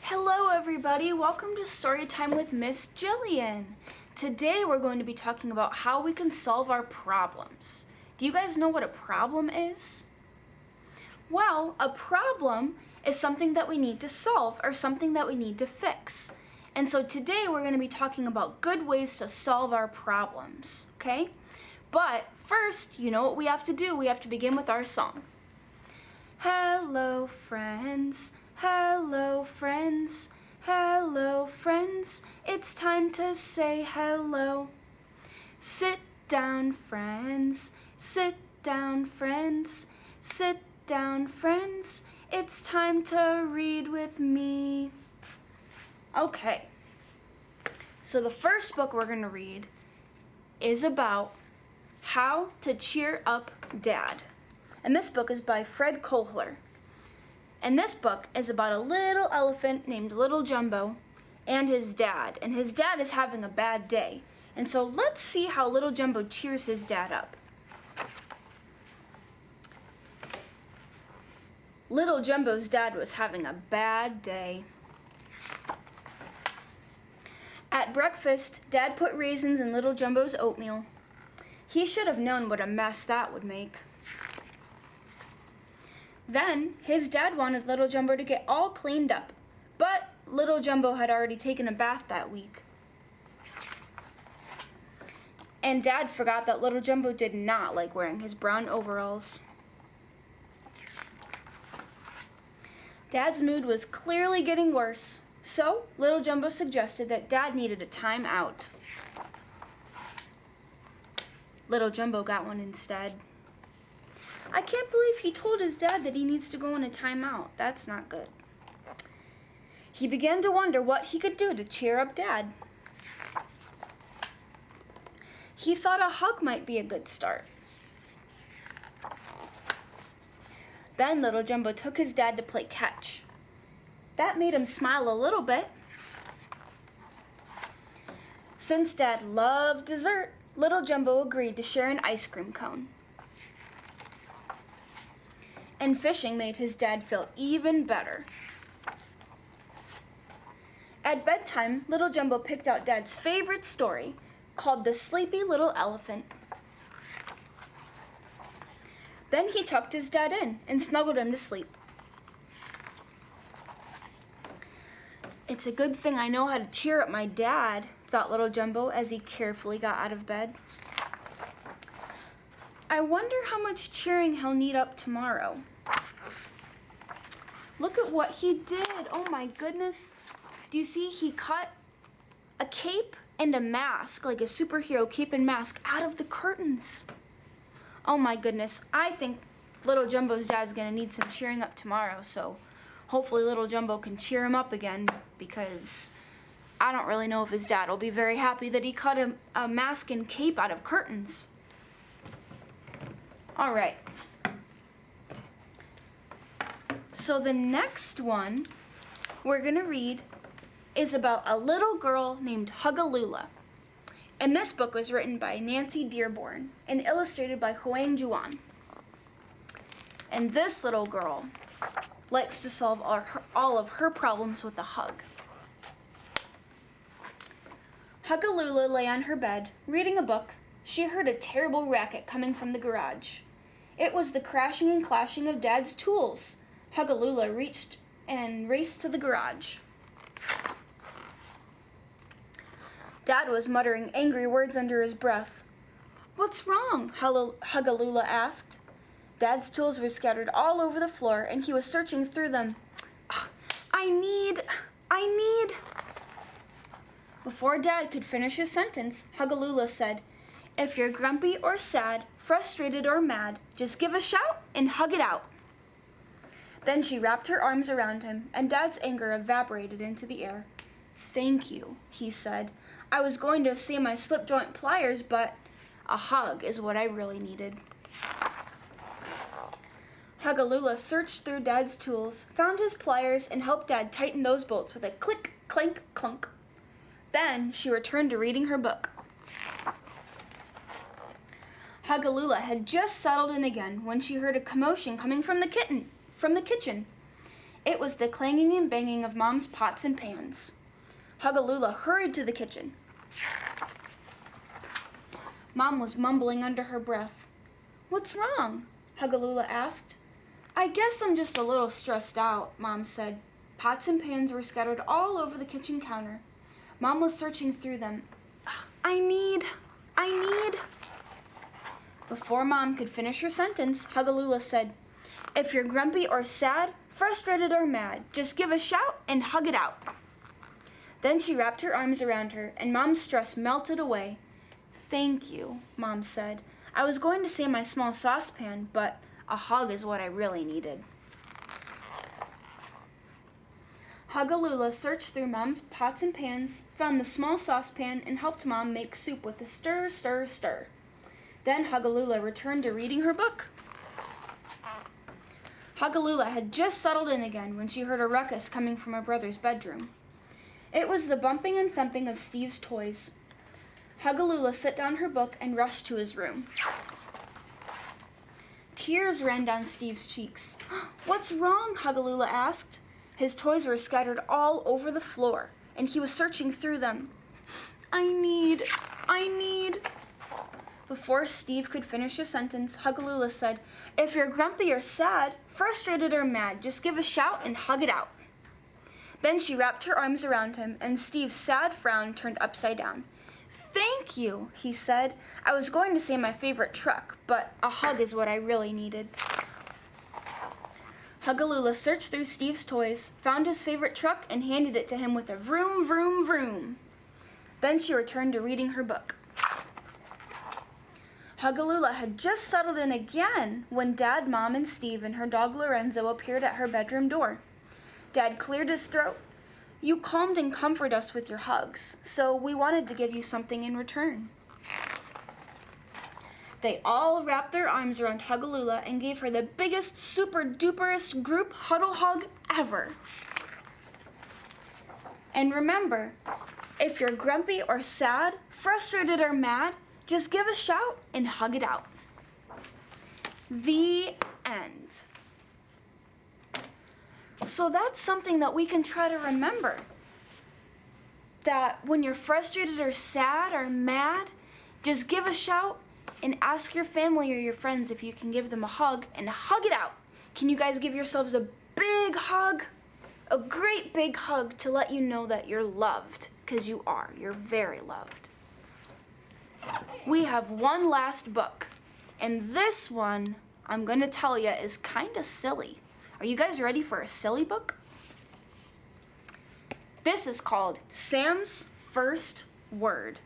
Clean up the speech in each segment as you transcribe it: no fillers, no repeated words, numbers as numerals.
Hello everybody, welcome to Storytime with Miss Jillian. Today we're going to be talking about how we can solve our problems. Do you guys know what a problem is? Well, a problem is something that we need to solve or something that we need to fix. And so today we're going to be talking about good ways to solve our problems, okay? But first, you know what we have to do? We have to begin with our song. Hello friends. Hello friends, hello friends, it's time to say hello. Sit down friends, sit down friends, sit down friends, it's time to read with me. Okay, so the first book we're going to read is about how to cheer up Dad. And this book is by Fred Kohler. And this book is about a little elephant named Little Jumbo and his dad. And his dad is having a bad day. And so let's see how Little Jumbo cheers his dad up. Little Jumbo's dad was having a bad day. At breakfast, Dad put raisins in Little Jumbo's oatmeal. He should have known what a mess that would make. Then, his dad wanted Little Jumbo to get all cleaned up, but Little Jumbo had already taken a bath that week. And Dad forgot that Little Jumbo did not like wearing his brown overalls. Dad's mood was clearly getting worse, so Little Jumbo suggested that Dad needed a time out. Little Jumbo got one instead. I can't believe he told his dad that he needs to go on a timeout. That's not good. He began to wonder what he could do to cheer up Dad. He thought a hug might be a good start. Then Little Jumbo took his dad to play catch. That made him smile a little bit. Since Dad loved dessert, Little Jumbo agreed to share an ice cream cone. And fishing made his dad feel even better. At bedtime, Little Jumbo picked out Dad's favorite story, called The Sleepy Little Elephant. Then he tucked his dad in and snuggled him to sleep. It's a good thing I know how to cheer up my dad, thought Little Jumbo as he carefully got out of bed. I wonder how much cheering he'll need up tomorrow. Look at what he did. Oh my goodness. Do you see he cut a cape and a mask, like a superhero cape and mask, out of the curtains? Oh my goodness. I think Little Jumbo's dad's going to need some cheering up tomorrow, so hopefully Little Jumbo can cheer him up again, because I don't really know if his dad will be very happy that he cut a mask and cape out of curtains. All right. So the next one we're going to read is about a little girl named Hugalula. And this book was written by Nancy Dearborn and illustrated by Huang Juan. And this little girl likes to solve all of her problems with a hug. Hugalula lay on her bed, reading a book. She heard a terrible racket coming from the garage. It was the crashing and clashing of Dad's tools. Hugalula reached and raced to the garage. Dad was muttering angry words under his breath. "What's wrong?" Hugalula asked. Dad's tools were scattered all over the floor, and he was searching through them. I need... Before Dad could finish his sentence, Hugalula said, "If you're grumpy or sad, frustrated or mad, just give a shout and hug it out." Then she wrapped her arms around him, and Dad's anger evaporated into the air. "Thank you," he said. "I was going to say my slip joint pliers, but a hug is what I really needed." Hugalula searched through Dad's tools, found his pliers, and helped Dad tighten those bolts with a click, clank, clunk. Then she returned to reading her book. Hugalula had just settled in again when she heard a commotion coming from the kitchen. It was the clanging and banging of Mom's pots and pans. Hugalula hurried to the kitchen. Mom was mumbling under her breath. "What's wrong?" Hugalula asked. "I guess I'm just a little stressed out," Mom said. Pots and pans were scattered all over the kitchen counter. Mom was searching through them. I need. Before Mom could finish her sentence, Hugalula said, "If you're grumpy or sad, frustrated or mad, just give a shout and hug it out." Then she wrapped her arms around her, and Mom's stress melted away. "Thank you," Mom said. "I was going to say my small saucepan, but a hug is what I really needed." Hugalula searched through Mom's pots and pans, found the small saucepan, and helped Mom make soup with a stir, stir, stir. Then Hugalula returned to reading her book. Hugalula had just settled in again when she heard a ruckus coming from her brother's bedroom. It was the bumping and thumping of Steve's toys. Hugalula set down her book and rushed to his room. Tears ran down Steve's cheeks. "What's wrong?" Hugalula asked. His toys were scattered all over the floor, and he was searching through them. I need. Before Steve could finish a sentence, Hugalula said, "If you're grumpy or sad, frustrated or mad, just give a shout and hug it out." Then she wrapped her arms around him, and Steve's sad frown turned upside down. "Thank you," he said. "I was going to say my favorite truck, but a hug is what I really needed." Hugalula searched through Steve's toys, found his favorite truck, and handed it to him with a vroom, vroom, vroom. Then she returned to reading her book. Hugalula had just settled in again when Dad, Mom, and Steve and her dog Lorenzo appeared at her bedroom door. Dad cleared his throat. "You calmed and comforted us with your hugs, so we wanted to give you something in return." They all wrapped their arms around Hugalula and gave her the biggest, super-duperest group huddle hug ever. And remember, if you're grumpy or sad, frustrated or mad, just give a shout and hug it out. The end. So that's something that we can try to remember. That when you're frustrated or sad or mad, just give a shout and ask your family or your friends if you can give them a hug and hug it out. Can you guys give yourselves a big hug? A great big hug to let you know that you're loved, because you are. You're very loved. We have one last book, and this one, I'm going to tell you, is kind of silly. Are you guys ready for a silly book? This is called Sam's First Word.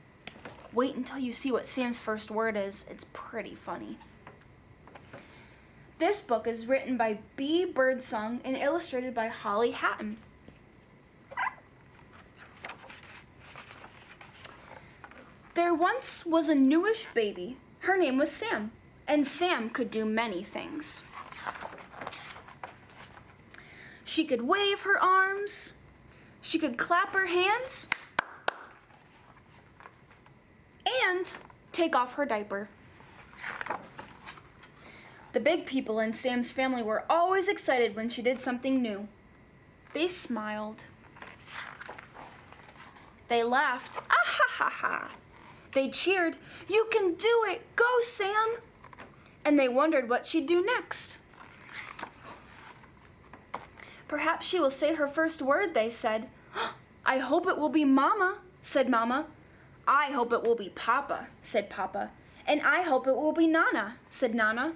Wait until you see what Sam's first word is. It's pretty funny. This book is written by B. Birdsong and illustrated by Holly Hatton. There once was a newish baby. Her name was Sam, and Sam could do many things. She could wave her arms. She could clap her hands. And take off her diaper. The big people in Sam's family were always excited when she did something new. They smiled. They laughed. Ah ha ha ha. They cheered, "You can do it! Go, Sam!" And they wondered what she'd do next. "Perhaps she will say her first word," they said. "I hope it will be Mama," said Mama. "I hope it will be Papa," said Papa. "And I hope it will be Nana," said Nana.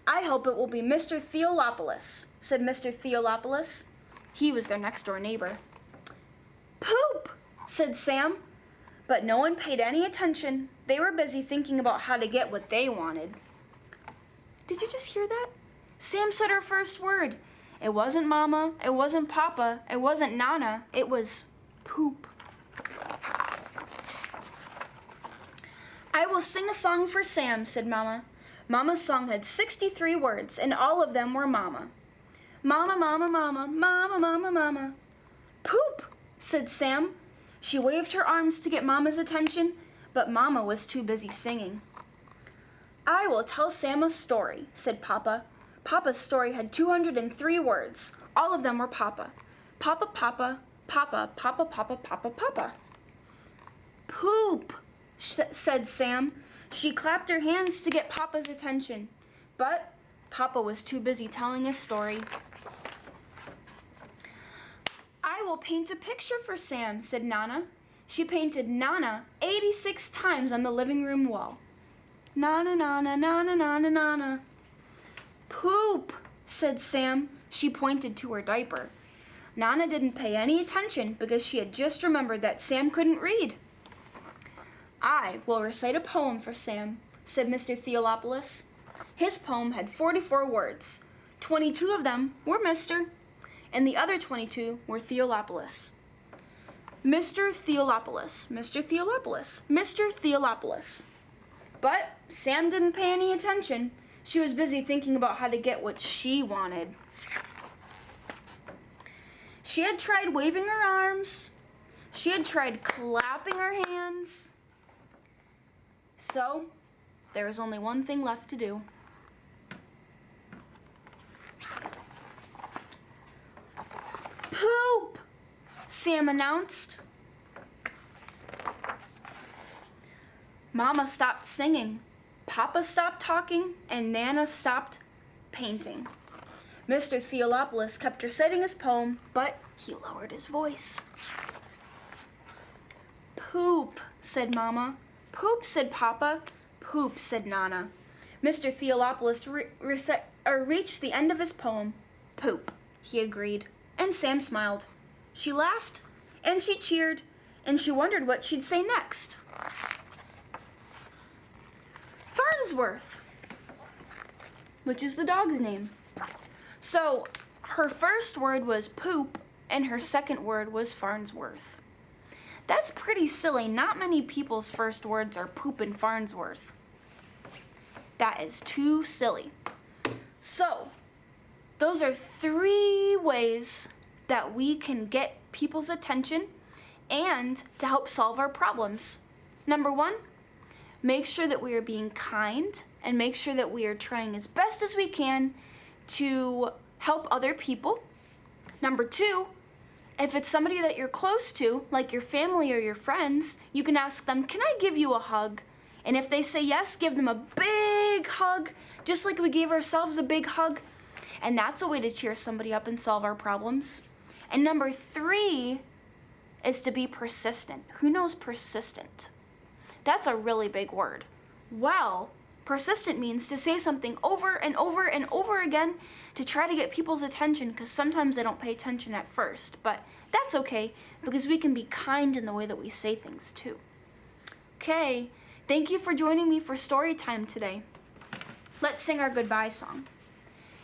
"I hope it will be Mr. Theolopoulos," said Mr. Theolopoulos. He was their next-door neighbor. "Poop," said Sam. But no one paid any attention. They were busy thinking about how to get what they wanted. Did you just hear that? Sam said her first word. It wasn't Mama, it wasn't Papa, it wasn't Nana, it was poop. "I will sing a song for Sam," said Mama. Mama's song had 63 words, and all of them were Mama. Mama, Mama, Mama, Mama, Mama, Mama. "Poop," said Sam. She waved her arms to get Mama's attention, but Mama was too busy singing. "I will tell Sam a story," said Papa. Papa's story had 203 words. All of them were Papa. Papa, Papa, Papa, Papa, Papa, Papa, Papa. Poop, said Sam. She clapped her hands to get Papa's attention, but Papa was too busy telling his story. I will paint a picture for Sam, said Nana. She painted Nana 86 times on the living room wall. Nana, Nana, Nana, Nana, Nana. Poop, said Sam. She pointed to her diaper. Nana didn't pay any attention because she had just remembered that Sam couldn't read. I will recite a poem for Sam, said Mr. Theolopoulos. His poem had 44 words. 22 of them were Mr., and the other 22 were Theolopoulos. Mr. Theolopoulos, Mr. Theolopoulos, Mr. Theolopoulos. But Sam didn't pay any attention. She was busy thinking about how to get what she wanted. She had tried waving her arms. She had tried clapping her hands. So, there was only one thing left to do. Poop, Sam announced. Mama stopped singing, Papa stopped talking, and Nana stopped painting. Mr. Theolopoulos kept reciting his poem, but he lowered his voice. Poop, said Mama. Poop, said Papa. Poop, said Nana. Mr. Theolopoulos reached the end of his poem. Poop, he agreed, and Sam smiled. She laughed, and she cheered, and she wondered what she'd say next. Farnsworth, which is the dog's name. So, her first word was poop, and her second word was Farnsworth. That's pretty silly. Not many people's first words are poop and Farnsworth. That is too silly. So, those are 3 ways that we can get people's attention and to help solve our problems. Number 1, make sure that we are being kind and make sure that we are trying as best as we can to help other people. Number 2, if it's somebody that you're close to, like your family or your friends, you can ask them, can I give you a hug? And if they say yes, give them a big hug, just like we gave ourselves a big hug. And that's a way to cheer somebody up and solve our problems. And number 3 is to be persistent. Who knows persistent? That's a really big word. Well, persistent means to say something over and over and over again to try to get people's attention, because sometimes they don't pay attention at first, but that's okay because we can be kind in the way that we say things too. Okay, thank you for joining me for story time today. Let's sing our goodbye song.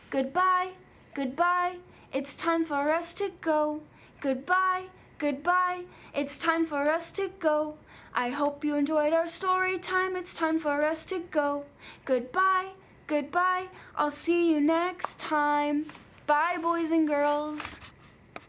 Goodbye, goodbye, it's time for us to go. Goodbye, goodbye, it's time for us to go. I hope you enjoyed our story time. It's time for us to go. Goodbye, goodbye. I'll see you next time. Bye, boys and girls.